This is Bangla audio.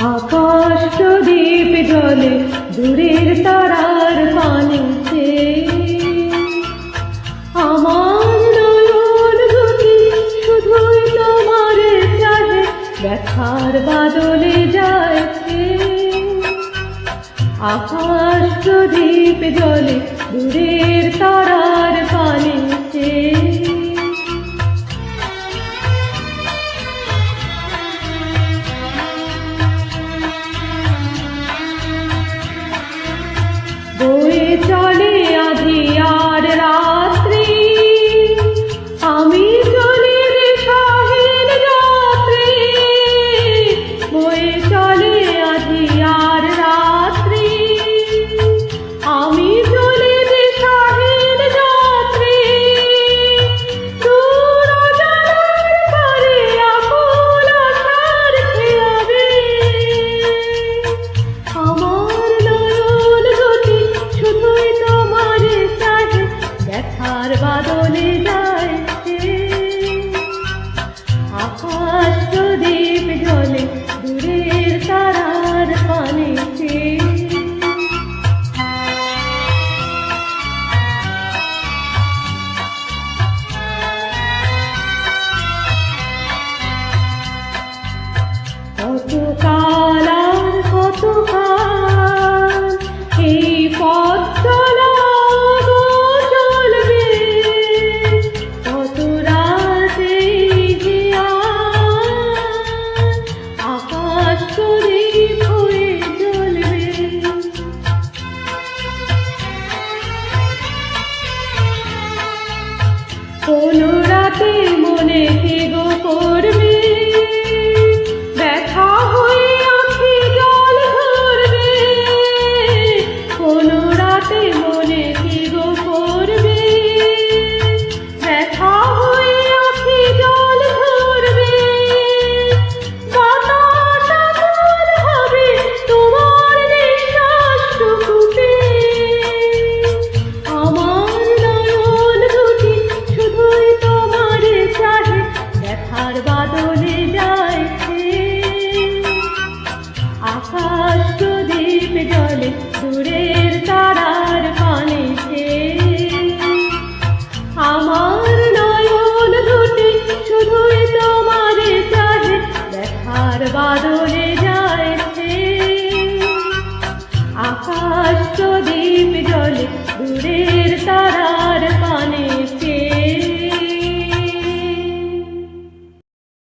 আকাশ প্রদীপ জলে দূরের তারার পানিতে আমার নয়ন দুটি শুধুই তোমার চাহে ব্যথার বাদলে যাচ্ছে। আকাশ প্রদীপ জলে দূরের তারার পানিতে বয়ে চলে আঁধিয়ার রাত্রি, আমি চলি দিশাহীন যাত্রী। বয়ে চলে আঁধিয়ার রাত্রি, আমি চলি দিশাহীন যাত্রী। দূর অজানার পারে আকুল আশার খেয়াবে আমার নয়ন দুটি শুধুই তোমার চাহে ব্যথার বাদলে যাচ্ছে। আকাশ প্রদীপ জলে দূরের তারার পানিতে কতকাল আর কতকাল এই পথ চলা চলবে, কত রাতে যে আকাশ প্রদীপ হয়ে জ্বলবে। কোন রাতে মনে কে গো করবে ব্যথা হয়ে আঁখি জল ধরবে। কোন রাতে মনে কি গো করবে ব্যথা হয়ে আঁখি জল ধরবে। বাতাস আকুল হবে তোমার নিঃশ্বাসটুকুতে, আমার নয়ন দুটি শুধুই তোমার চাহে ব্যথার বাদলে যাচ্ছে। আকাশ প্রদীপ জলে দূরের তারার পানিতে আমার নয়ন দুটি শুধুই তোমার চাহে ব্যথার বাদলে